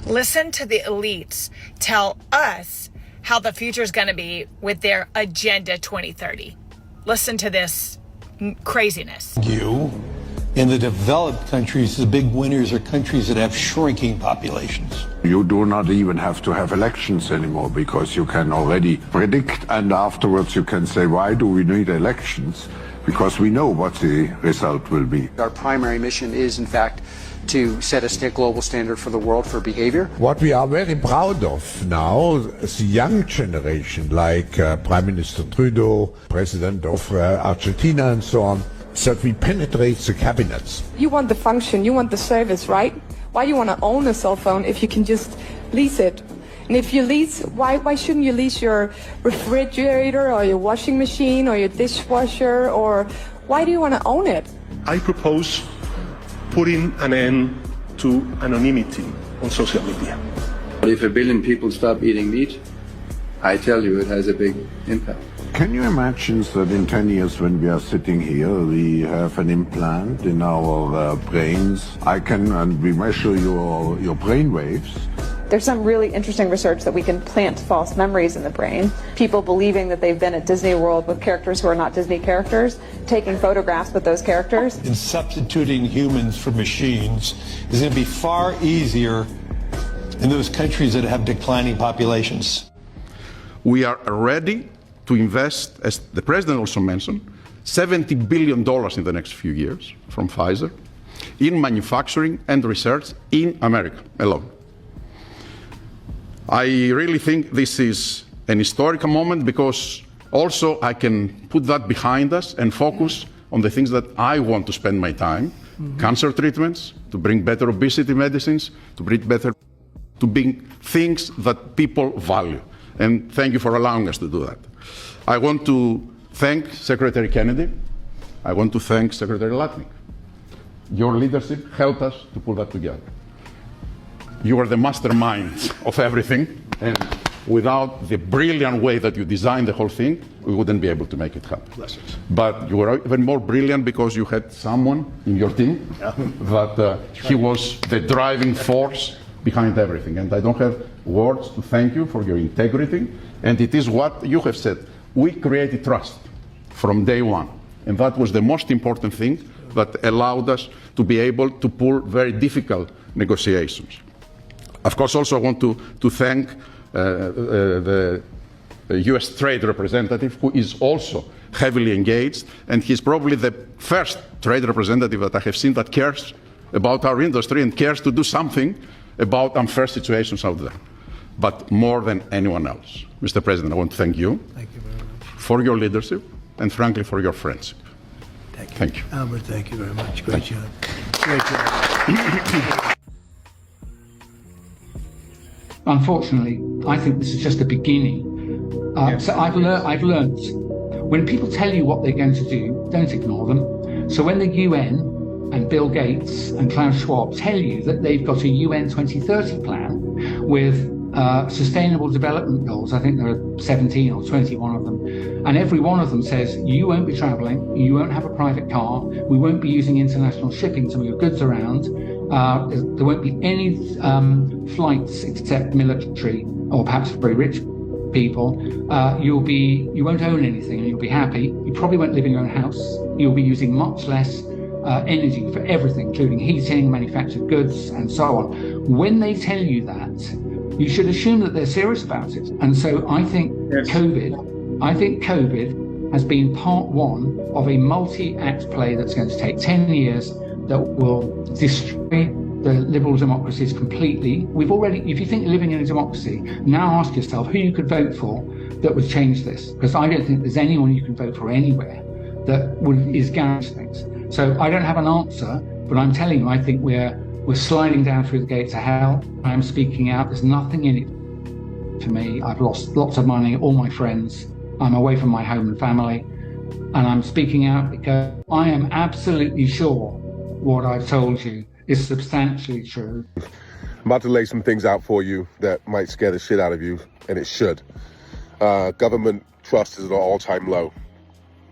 Listen to the elites tell us how the future is going to be with their Agenda 2030. Listen to this craziness. In the developed countries, the big winners are countries that have shrinking populations. You do not even have to have elections anymore because you can already predict, and afterwards you can say, why do we need elections? Because we know what the result will be. Our primary mission is, in fact, to set a global standard for the world for behavior. What we are very proud of now is the young generation, like Prime Minister Trudeau, President of Argentina and so on, that we penetrate the cabinets. You want the function, you want the service, right? Why do you want to own a cell phone if you can just lease it? And if you lease, why shouldn't you lease your refrigerator or your washing machine or your dishwasher, or why do you want to own it? I propose putting an end to anonymity on social media. If 1 billion people stop eating meat, I tell you it has a big impact. Can you imagine that in 10 years when we are sitting here, we have an implant in our brains? And we measure your brain waves. There's some really interesting research that we can plant false memories in the brain. People believing that they've been at Disney World with characters who are not Disney characters, taking photographs with those characters. And substituting humans for machines is going to be far easier in those countries that have declining populations. We are ready to invest, as the President also mentioned, $70 billion in the next few years from Pfizer in manufacturing and research in America alone. I really think this is an historical moment because also I can put that behind us and focus on the things that I want to spend my time. Cancer treatments, to bring better obesity medicines, to bring things that people value. And thank you for allowing us to do that. I want to thank Secretary Kennedy. I want to thank Secretary Latnik. Your leadership helped us to pull that together. You are the mastermind of everything, and without the brilliant way that you designed the whole thing, we wouldn't be able to make it happen. Blessings. But you were even more brilliant because you had someone in your team that he was the driving force behind everything. And I don't have words to thank you for your integrity. And it is what you have said. We created trust from day one. And that was the most important thing that allowed us to be able to pull very difficult negotiations. Of course, also I want to thank the US trade representative, who is also heavily engaged, and he's probably the first trade representative that I have seen that cares about our industry and cares to do something about unfair situations out there, but more than anyone else. Mr. President, I want to thank you. Thank you very much. For your leadership and, frankly, for your friendship. Thank you. Thank you. Albert, thank you very much. Great job. Great job. Unfortunately, I think this is just the beginning. So I've learned when people tell you what they're going to do, don't ignore them. So when the UN and Bill Gates and Klaus Schwab tell you that they've got a UN 2030 plan with sustainable development goals, I think there are 17 or 21 of them, and every one of them says you won't be traveling, you won't have a private car, we won't be using international shipping to move goods around, there won't be any flights except military or perhaps very rich people, you won't own anything and you'll be happy, you probably won't live in your own house, you'll be using much less energy for everything, including heating, manufactured goods, and so on. When they tell you that, you should assume that they're serious about it. And so I think COVID has been part one of a multi-act play that's going to take 10 years that will destroy the liberal democracies completely. We've already, if you think you're living in a democracy, now ask yourself who you could vote for that would change this. Because I don't think there's anyone you can vote for anywhere that is guaranteeing things. So I don't have an answer, but I'm telling you, I think we're sliding down through the gates of hell. I am speaking out. There's nothing in it for me. I've lost lots of money, all my friends. I'm away from my home and family. And I'm speaking out because I am absolutely sure what I've told you is substantially true. I'm about to lay some things out for you that might scare the shit out of you, and it should. Government trust is at an all-time low,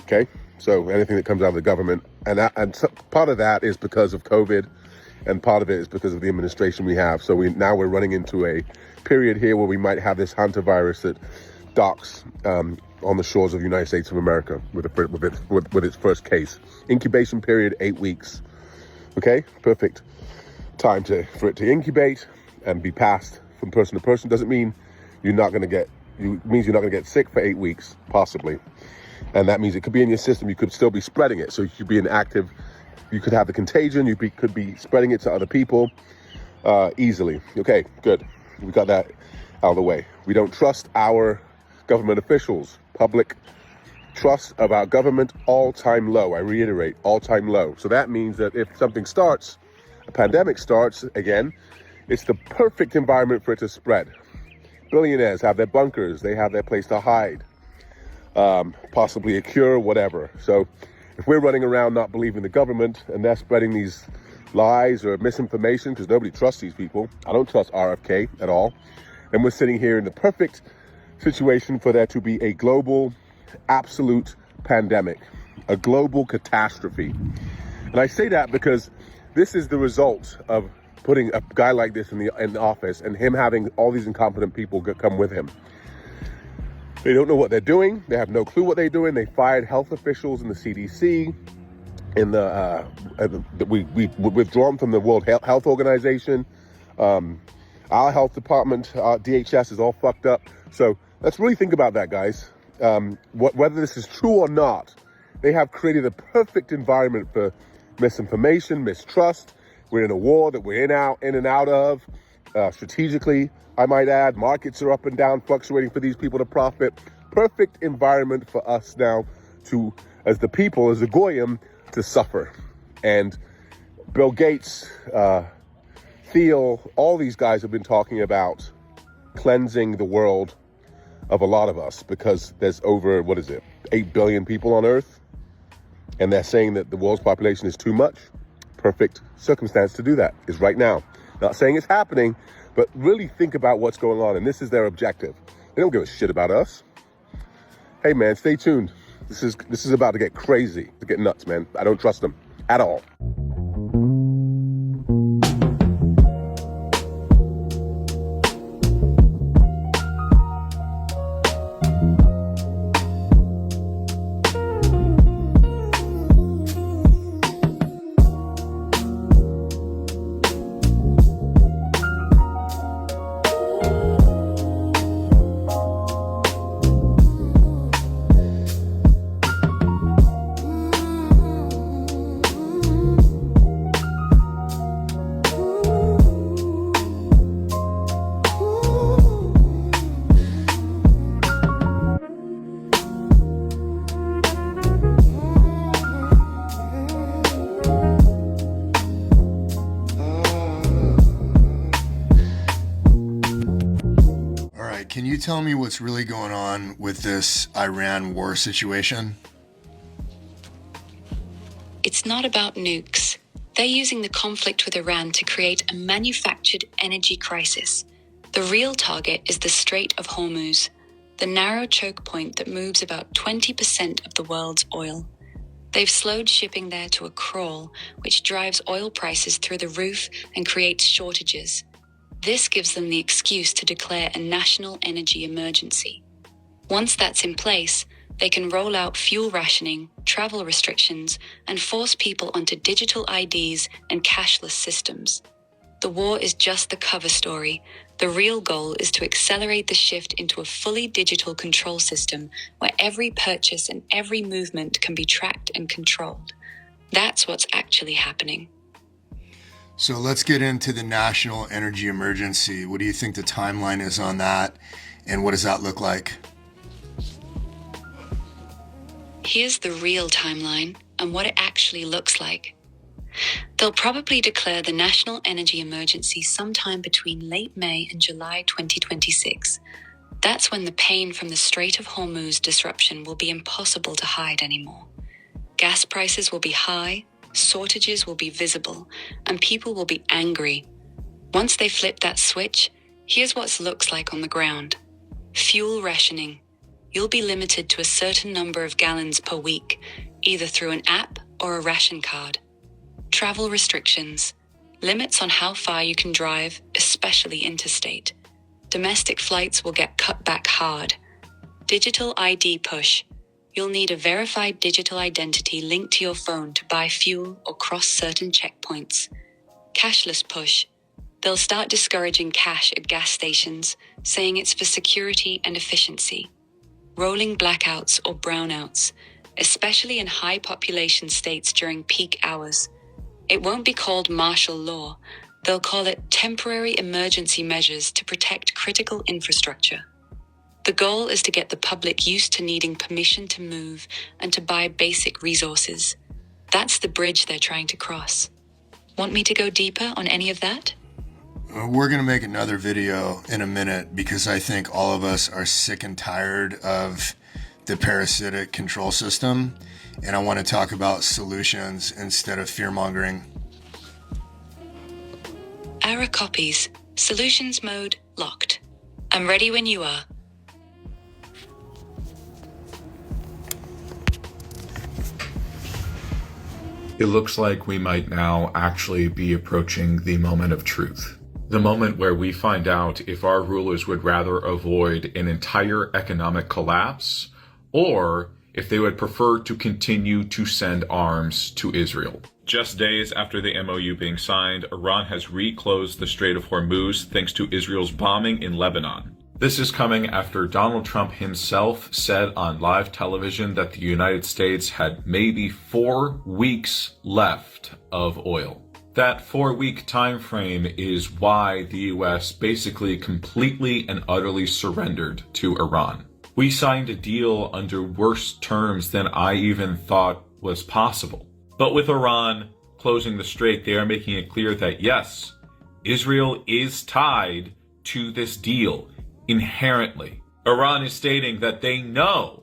okay? So anything that comes out of the government, and part of that is because of COVID And part of it is because of the administration we have. So now we're running into a period here where we might have this hantavirus that docks on the shores of the United States of America with its first case. Incubation period, 8 weeks. Okay, perfect time for it to incubate and be passed from person to person. Doesn't mean you're not going to get sick for 8 weeks, possibly. And that means it could be in your system. You could still be spreading it. So you could be inactive. You could have the contagion. You could be spreading it to other people easily. Okay, good. We got that out of the way. We don't trust our government officials. Public trust of our government, all-time low. I reiterate, all-time low. So that means that if something starts, a pandemic starts again, it's the perfect environment for it to spread. Billionaires have their bunkers. They have their place to hide. Possibly a cure, whatever. So if we're running around not believing the government and they're spreading these lies or misinformation, because nobody trusts these people. I don't trust RFK at all. And we're sitting here in the perfect situation for there to be a global, absolute pandemic, a global catastrophe. And I say that because this is the result of putting a guy like this in the office and him having all these incompetent people come with him. They don't know what they're doing. They have no clue what they're doing. They fired health officials in the CDC. We've withdrawn from the World Health Organization. Our health department, our DHS is all fucked up. So let's really think about that, guys. Whether this is true or not, they have created a perfect environment for misinformation, mistrust. We're in a war that we're in and out of. Strategically, I might add, markets are up and down, fluctuating for these people to profit. Perfect environment for us now to, as the people, as the Goyim, to suffer. And Bill Gates, Thiel, all these guys have been talking about cleansing the world of a lot of us because there's over, 8 billion people on Earth. And they're saying that the world's population is too much. Perfect circumstance to do that is right now. Not saying it's happening, but really think about what's going on. And this is their objective. They don't give a shit about us. Hey, man, stay tuned. This is about to get crazy, to get nuts, man. I don't trust them at all. Can you tell me what's really going on with this Iran war situation? It's not about nukes. They're using the conflict with Iran to create a manufactured energy crisis. The real target is the Strait of Hormuz, the narrow choke point that moves about 20% of the world's oil. They've slowed shipping there to a crawl, which drives oil prices through the roof and creates shortages. This gives them the excuse to declare a national energy emergency. Once that's in place, they can roll out fuel rationing, travel restrictions, and force people onto digital IDs and cashless systems. The war is just the cover story. The real goal is to accelerate the shift into a fully digital control system where every purchase and every movement can be tracked and controlled. That's what's actually happening. So let's get into the national energy emergency. What do you think the timeline is on that, and what does that look like? Here's the real timeline and what it actually looks like. They'll probably declare the national energy emergency sometime between late May and July 2026. That's when the pain from the Strait of Hormuz disruption will be impossible to hide anymore. Gas prices will be high, shortages will be visible, and people will be angry. Once they flip that switch, here's what it looks like on the ground. Fuel rationing. You'll be limited to a certain number of gallons per week, either through an app or a ration card. Travel restrictions. Limits on how far you can drive, especially interstate. Domestic flights will get cut back hard. Digital ID push. You'll need a verified digital identity linked to your phone to buy fuel or cross certain checkpoints. Cashless push. They'll start discouraging cash at gas stations, saying it's for security and efficiency. Rolling blackouts or brownouts, especially in high population states during peak hours. It won't be called martial law. They'll call it temporary emergency measures to protect critical infrastructure. The goal is to get the public used to needing permission to move and to buy basic resources. That's the bridge they're trying to cross. Want me to go deeper on any of that? We're going to make another video in a minute because I think all of us are sick and tired of the parasitic control system. And I want to talk about solutions instead of fear-mongering. Error copies. Solutions mode locked. I'm ready when you are. It looks like we might now actually be approaching the moment of truth. The moment where we find out if our rulers would rather avoid an entire economic collapse or if they would prefer to continue to send arms to Israel. Just days after the MOU being signed, Iran has reclosed the Strait of Hormuz thanks to Israel's bombing in Lebanon. This is coming after Donald Trump himself said on live television that the United States had maybe 4 weeks left of oil. That 4-week time frame is why the US basically completely and utterly surrendered to Iran. We signed a deal under worse terms than I even thought was possible. But with Iran closing the strait, they are making it clear that yes, Israel is tied to this deal inherently. Iran is stating that they know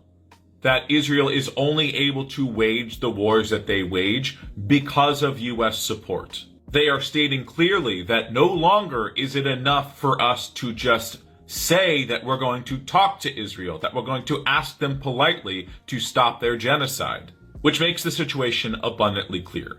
that Israel is only able to wage the wars that they wage because of US support. They are stating clearly that no longer is it enough for us to just say that we're going to talk to Israel, that we're going to ask them politely to stop their genocide, which makes the situation abundantly clear.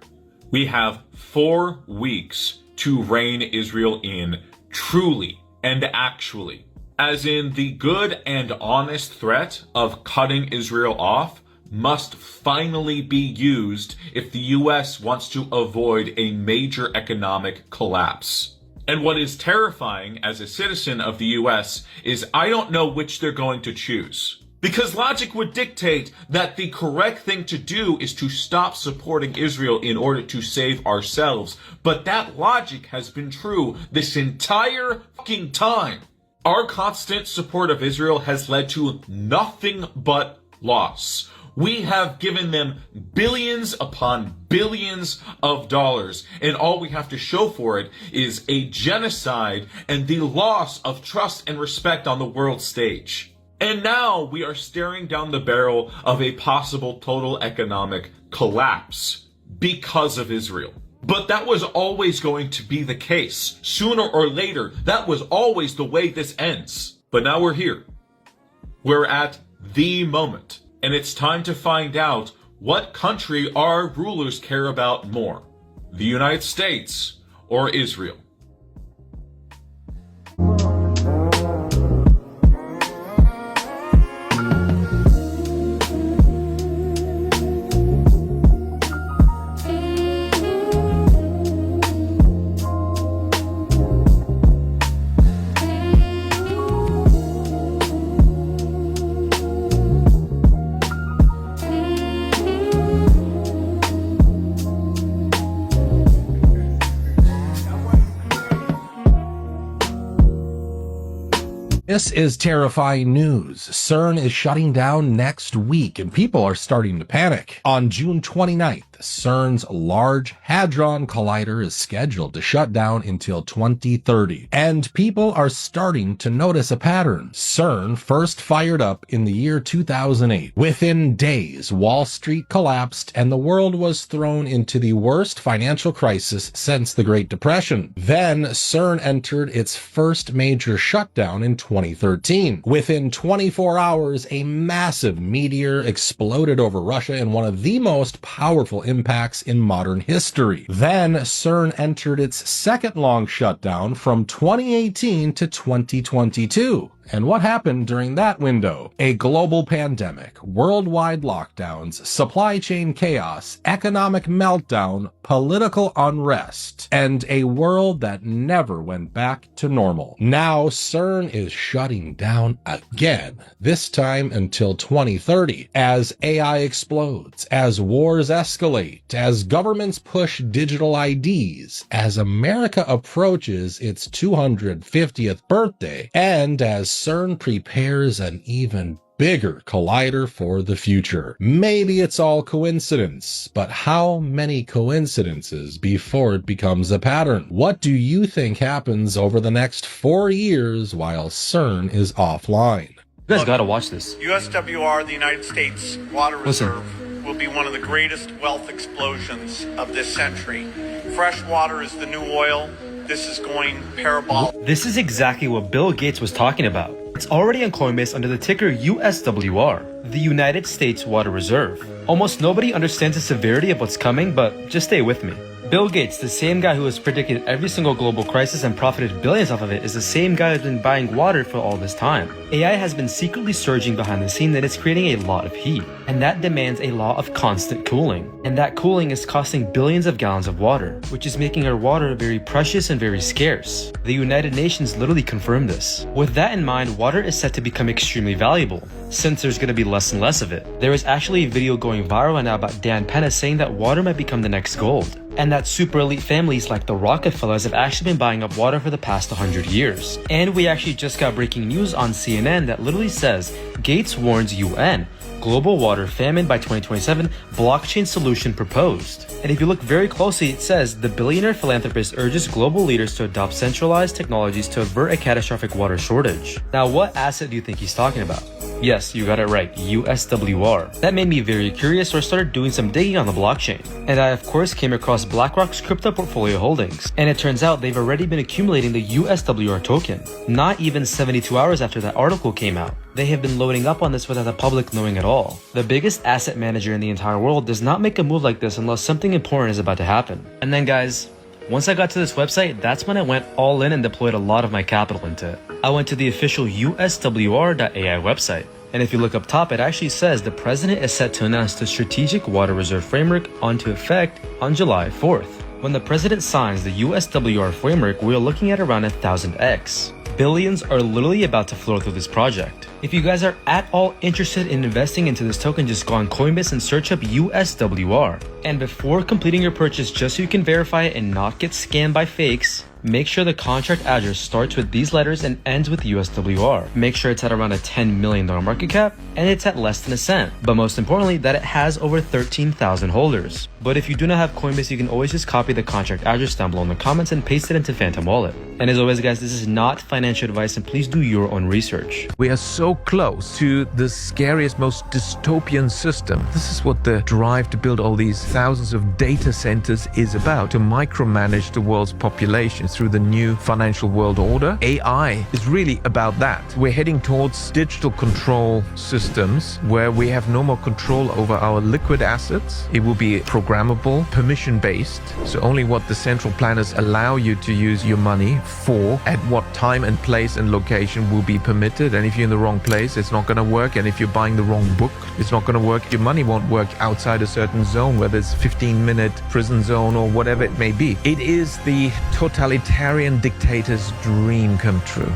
We have 4 weeks to rein Israel in truly and actually, as in the good and honest threat of cutting Israel off must finally be used if the US wants to avoid a major economic collapse. And what is terrifying as a citizen of the US is I don't know which they're going to choose. Because logic would dictate that the correct thing to do is to stop supporting Israel in order to save ourselves. But that logic has been true this entire fucking time. Our constant support of Israel has led to nothing but loss. We have given them billions upon billions of dollars, and all we have to show for it is a genocide and the loss of trust and respect on the world stage. And now we are staring down the barrel of a possible total economic collapse because of Israel. But that was always going to be the case. Sooner or later, that was always the way this ends. But now we're here. We're at the moment. And it's time to find out what country our rulers care about more, the United States or Israel. This is terrifying news. CERN is shutting down next week, and people are starting to panic. On June 29th, CERN's Large Hadron Collider is scheduled to shut down until 2030, and people are starting to notice a pattern. CERN first fired up in the year 2008. Within days, Wall Street collapsed, and the world was thrown into the worst financial crisis since the Great Depression. Then, CERN entered its first major shutdown in 2013. Within 24 hours, a massive meteor exploded over Russia in one of the most powerful impacts in modern history. Then CERN entered its second long shutdown from 2018 to 2022. And what happened during that window? A global pandemic, worldwide lockdowns, supply chain chaos, economic meltdown, political unrest, and a world that never went back to normal. Now CERN is shutting down again, this time until 2030, as AI explodes, as wars escalate, as governments push digital IDs, as America approaches its 250th birthday, and as CERN prepares an even bigger collider for the future. Maybe it's all coincidence, but how many coincidences before it becomes a pattern? What do you think happens over the next 4 years while CERN is offline? You guys gotta watch this. USWR, the United States Water Reserve, will be one of the greatest wealth explosions of this century. Fresh water is the new oil. This is going parabolic. This is exactly what Bill Gates was talking about. It's already on Coinbase under the ticker USWR, the United States Water Reserve. Almost nobody understands the severity of what's coming, but just stay with me. Bill Gates, the same guy who has predicted every single global crisis and profited billions off of it, is the same guy who's been buying water for all this time. AI has been secretly surging behind the scene that it's creating a lot of heat, and that demands a law of constant cooling. And that cooling is costing billions of gallons of water, which is making our water very precious and very scarce. The United Nations literally confirmed this. With that in mind, water is set to become extremely valuable, since there's going to be less and less of it. There is actually a video going viral right now about Dan Penna saying that water might become the next gold, and that super elite families like the Rockefellers have actually been buying up water for the past 100 years. And we actually just got breaking news on CNN that literally says, Gates warns UN, global water famine by 2027, blockchain solution proposed. And if you look very closely, it says, the billionaire philanthropist urges global leaders to adopt centralized technologies to avert a catastrophic water shortage. Now, what asset do you think he's talking about? Yes, you got it right, USWR. That made me very curious, so I started doing some digging on the blockchain. And I of course came across BlackRock's crypto portfolio holdings. And it turns out they've already been accumulating the USWR token, not even 72 hours after that article came out. They have been loading up on this without the public knowing at all. The biggest asset manager in the entire world does not make a move like this unless something important is about to happen. And then guys, once I got to this website, that's when I went all in and deployed a lot of my capital into it. I went to the official USWR.ai website. And if you look up top, it actually says the president is set to announce the Strategic Water Reserve Framework onto effect on July 4th. When the president signs the USWR framework, we are looking at around 1000x. Billions are literally about to flow through this project. If you guys are at all interested in investing into this token, just go on Coinbase and search up USWR. And before completing your purchase, just so you can verify it and not get scammed by fakes, make sure the contract address starts with these letters and ends with USWR. Make sure it's at around a $10 million market cap and it's at less than a cent. But most importantly, that it has over 13,000 holders. But if you do not have Coinbase, you can always just copy the contract address down below in the comments and paste it into Phantom Wallet. And as always guys, this is not financial advice and please do your own research. We are so close to the scariest, most dystopian system. This is what the drive to build all these thousands of data centers is about, to micromanage the world's population through the new financial world order. AI is really about that. We're heading towards digital control systems where we have no more control over our liquid assets. It will be programmable, permission-based, so only what the central planners allow you to use your money for, at what time and place and location will be permitted. And if you're in the wrong place, it's not going to work. And if you're buying the wrong book, it's not going to work. Your money won't work outside a certain zone, whether it's 15-minute prison zone or whatever it may be. It is the totalitarian dictator's dream come true.